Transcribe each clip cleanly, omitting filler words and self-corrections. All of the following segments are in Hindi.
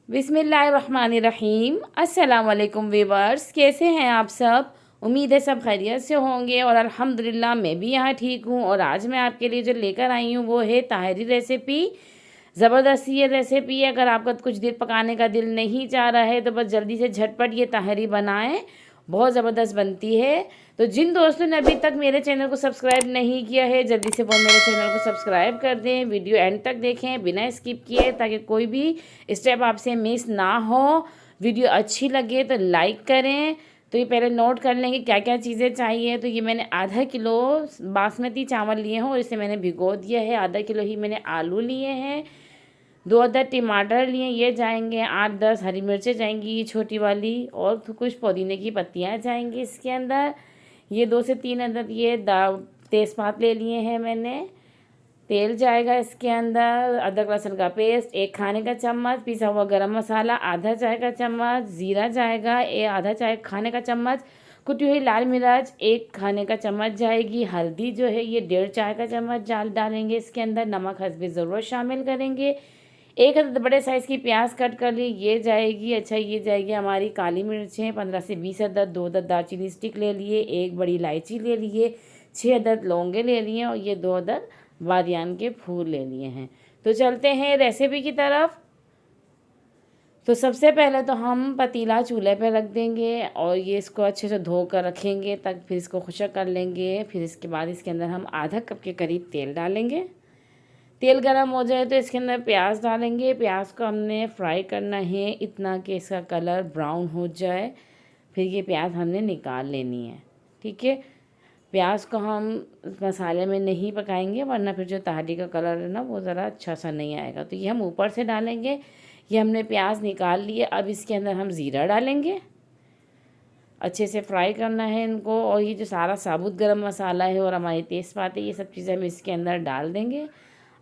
बिस्मिल्लाहिर्रहमानिर्रहीम। अस्सलाम वालेकुम वीवर्स, कैसे हैं आप सब। उम्मीद है सब खैरियत से होंगे और अल्हम्दुलिल्लाह मैं भी यहाँ ठीक हूँ। और आज मैं आपके लिए जो लेकर आई हूँ वो है ताहरी रेसिपी। ज़बरदस्त ये रेसिपी है। अगर आपका कुछ देर पकाने का दिल नहीं चाह रहा है तो बस जल्दी से झटपट ये ताहरी बनाएं, बहुत ज़बरदस्त बनती है। तो जिन दोस्तों ने अभी तक मेरे चैनल को सब्सक्राइब नहीं किया है जल्दी से वो मेरे चैनल को सब्सक्राइब कर दें, वीडियो एंड तक देखें बिना स्किप किए, ताकि कोई भी स्टेप आपसे मिस ना हो। वीडियो अच्छी लगे तो लाइक करें। तो ये पहले नोट कर लेंगे क्या क्या चीज़ें चाहिए। तो ये मैंने आधा किलो बासमती चावल लिए हैं और इसे मैंने भिगो दिया है। आधा किलो ही मैंने आलू लिए हैं। 2 अदद टमाटर लिए, ये जाएंगे। 8-10 हरी मिर्चें जाएंगी छोटी वाली, और तो कुछ पुदीने की पत्तियाँ जाएंगी इसके अंदर। ये 2 से 3 अदद ये तेज़पात ले लिए हैं मैंने। तेल जाएगा इसके अंदर। अदरक लहसुन का पेस्ट 1 खाने का चम्मच। पिसा हुआ गरम मसाला आधा चाय का चम्मच। ज़ीरा जाएगा आधा चाय खाने का चम्मच। कुटी हुई लाल मिर्च 1 खाने का चम्मच जाएगी। हल्दी जो है ये 1.5 चाय का चम्मच डालेंगे इसके अंदर। नमक हस्बे ज़रूरत शामिल करेंगे। 1 अदद बड़े साइज़ की प्याज कट कर ली, ये जाएगी। अच्छा, ये जाएगी हमारी काली मिर्चें 15 से 20 अदद। 2 अदद दालचीनी स्टिक ले लिए। 1 बड़ी इलायची ले लिए। 6 अदद लौंगे ले लिए और ये 2 अदद बादियान के फूल ले लिए हैं। तो चलते हैं रेसिपी की तरफ। तो सबसे पहले तो हम पतीला चूल्हे पे रख देंगे और ये इसको अच्छे से धो कर रखेंगे, तक फिर इसको खुशक कर लेंगे। फिर इसके बाद इसके अंदर हम आधा कप के करीब तेल डालेंगे। तेल गरम हो जाए तो इसके अंदर प्याज डालेंगे। प्याज को हमने फ्राई करना है इतना कि इसका कलर ब्राउन हो जाए। फिर ये प्याज हमने निकाल लेनी है, ठीक है। प्याज को हम मसाले में नहीं पकाएंगे वरना फिर जो ताहरी का कलर है ना वो ज़रा अच्छा सा नहीं आएगा। तो ये हम ऊपर से डालेंगे। ये हमने प्याज निकाल लिए। अब इसके अंदर हम ज़ीरा डालेंगे। अच्छे से फ्राई करना है इनको। और ये जो सारा साबुत गरम मसाला है और हमारी तेज़पात है, ये सब चीज़ें हम इसके अंदर डाल देंगे।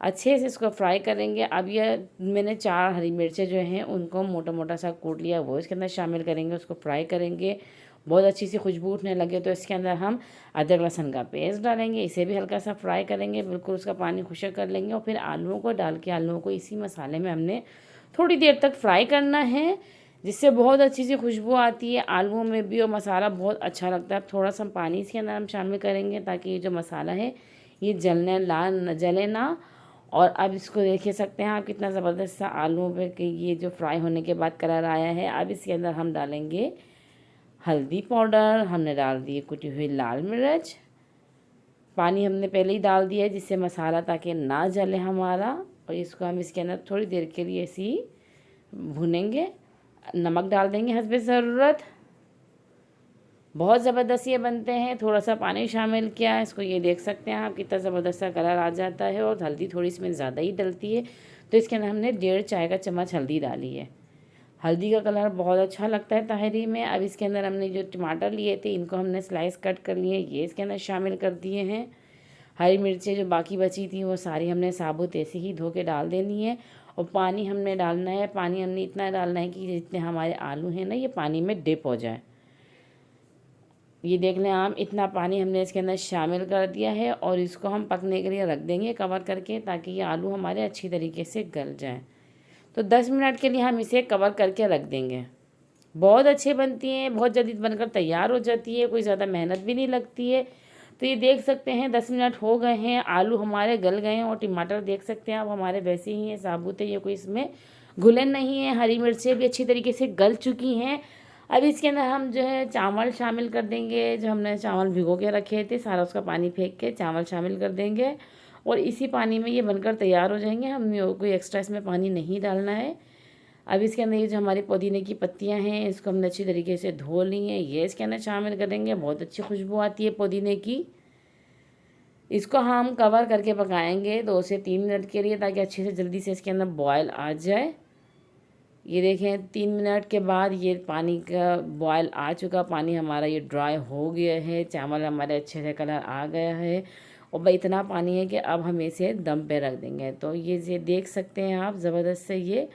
अच्छे से इसको फ्राई करेंगे। अब ये मैंने 4 हरी मिर्चें जो हैं उनको मोटा मोटा सा कूट लिया, वो इसके अंदर शामिल करेंगे। उसको फ्राई करेंगे। बहुत अच्छी सी खुशबू उठने लगे तो इसके अंदर हम अदरक लहसुन का पेस्ट डालेंगे। इसे भी हल्का सा फ्राई करेंगे, बिल्कुल उसका पानी खुशक कर लेंगे। और फिर आलूओं को डाल के आलूओं को इसी मसाले में हमने थोड़ी देर तक फ्राई करना है, जिससे बहुत अच्छी सी खुशबू आती है आलूओं में भी और मसाला बहुत अच्छा लगता है। अब थोड़ा सा पानी इसके अंदर हम शामिल करेंगे ताकि ये जो मसाला है ये जले ना। और अब इसको देख सकते हैं आप कितना ज़बरदस्त सा आलूओं पे कि ये जो फ्राई होने के बाद कलर आया है। अब इसके अंदर हम डालेंगे हल्दी पाउडर, हमने डाल दिए कुटी हुई लाल मिर्च। पानी हमने पहले ही डाल दिया है जिससे मसाला ताकि ना जले हमारा। और इसको हम इसके अंदर थोड़ी देर के लिए ऐसे ही भुनेंगे। नमक डाल देंगे हस्बे ज़रूरत। बहुत ज़बरदस्त ये बनते हैं। थोड़ा सा पानी शामिल किया, इसको ये देख सकते हैं आप कितना ज़बरदस्त सा कलर आ जाता है। और हल्दी थोड़ी इसमें ज़्यादा ही डलती है तो इसके अंदर हमने 1.5 चाय का चम्मच हल्दी डाली है। हल्दी का कलर बहुत अच्छा लगता है ताहरी में। अब इसके अंदर हमने जो टमाटर लिए थे इनको हमने स्लाइस कट कर लिए, ये इसके अंदर शामिल कर दिए हैं। हरी मिर्चें जो बाकी बची थी वो सारी हमने साबुत ऐसे ही धो के डाल देनी है। और पानी हमने डालना है। पानी हमने इतना डालना है कि जितने हमारे आलू हैं ना ये पानी में डिप हो जाए। ये देख लें आप, इतना पानी हमने इसके अंदर शामिल कर दिया है। और इसको हम पकने के लिए रख देंगे कवर करके, ताकि ये आलू हमारे अच्छी तरीके से गल जाएँ। तो 10 मिनट के लिए हम इसे कवर करके रख देंगे। बहुत अच्छी बनती हैं, बहुत जल्दी बनकर तैयार हो जाती है, कोई ज़्यादा मेहनत भी नहीं लगती है। तो ये देख सकते हैं 10 मिनट हो गए हैं, आलू हमारे गल गए हैं। और टमाटर देख सकते हैं आप हमारे वैसे ही हैं, साबुत है, ये कोई इसमें घुले नहीं है। हरी मिर्चें भी अच्छी तरीके से गल चुकी हैं। अब इसके अंदर हम जो है चावल शामिल कर देंगे। जो हमने चावल भिगो के रखे थे सारा उसका पानी फेंक के चावल शामिल कर देंगे। और इसी पानी में ये बनकर तैयार हो जाएंगे। हमें कोई एक्स्ट्रा इसमें पानी नहीं डालना है। अब इसके अंदर ये जो हमारी पुदीने की पत्तियां हैं इसको हमने अच्छी तरीके से धो ली हैं, ये इसके अंदर शामिल करेंगे। बहुत अच्छी खुशबू आती है पुदीने की। इसको हम कवर करके पकाएंगे 2 से 3 मिनट के लिए, ताकि अच्छे से जल्दी से इसके अंदर बॉयल आ जाए। ये देखें 3 मिनट के बाद ये पानी का बॉयल आ चुका, पानी हमारा ये ड्राई हो गया है, चावल हमारे अच्छे से कलर आ गया है। और भाई इतना पानी है कि अब हम इसे दम पे रख देंगे। तो ये देख सकते हैं आप ज़बरदस्त से ये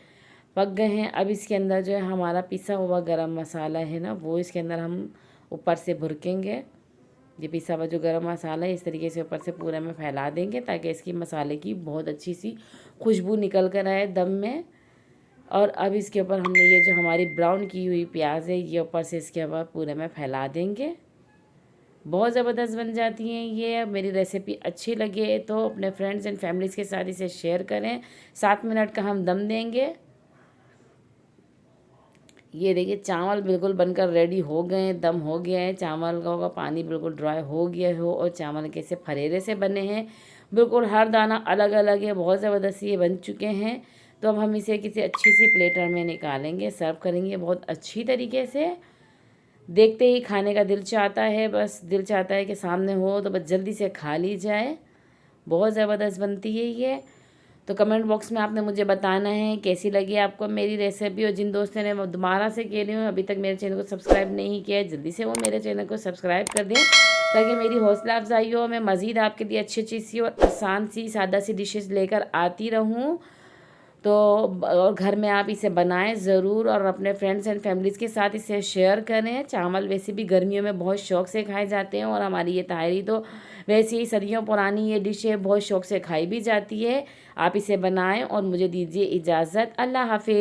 पक गए हैं। अब इसके अंदर जो है हमारा पिसा हुआ गरम मसाला है ना वो इसके अंदर हम ऊपर से भुरकेंगे। ये पिसा हुआ जो गरम मसाला है इस तरीके से ऊपर से पूरे में फैला देंगे, ताकि इसकी मसाले की बहुत अच्छी सी खुशबू निकल कर आए दम में। और अब इसके ऊपर हमने ये जो हमारी ब्राउन की हुई प्याज है ये ऊपर से इसके ऊपर पूरे में फैला देंगे। बहुत ज़बरदस्त बन जाती हैं ये। अब मेरी रेसिपी अच्छी लगे तो अपने फ्रेंड्स एंड फैमिलीज़ के साथ इसे शेयर करें। 7 मिनट का हम दम देंगे। ये देखिए चावल बिल्कुल बनकर रेडी हो गए हैं, दम हो गया है, चावल का पानी बिल्कुल ड्राई हो गया हो और चावल कैसे फरेरे से बने हैं, बिल्कुल हर दाना अलग अलग है, बहुत ज़बरदस्त ये बन चुके हैं। तो अब हम इसे किसी अच्छी सी प्लेटर में निकालेंगे, सर्व करेंगे बहुत अच्छी तरीके से। देखते ही खाने का दिल चाहता है, बस दिल चाहता है कि सामने हो तो बस जल्दी से खा ली जाए। बहुत ज़बरदस्त बनती है ये। तो कमेंट बॉक्स में आपने मुझे बताना है कैसी लगी आपको मेरी रेसिपी। और जिन दोस्तों ने दोबारा से के लिए अभी तक मेरे चैनल को सब्सक्राइब नहीं किया है, जल्दी से वो मेरे चैनल को सब्सक्राइब कर दें ताकि मेरी हौसला अफजाई हो। मैं मज़ीद आपके लिए अच्छी अच्छी सी और आसान सी सादा सी डिशेज़ लेकर आती रहूँ। तो और घर में आप इसे बनाएं ज़रूर और अपने फ्रेंड्स एंड फैमिलीज़ के साथ इसे शेयर करें। चावल वैसे भी गर्मियों में बहुत शौक़ से खाए जाते हैं और हमारी ये ताहरी तो वैसे ही सदियों पुरानी ये डिश है, बहुत शौक़ से खाई भी जाती है। आप इसे बनाएं और मुझे दीजिए इजाज़त। अल्लाह हाफ़िज़।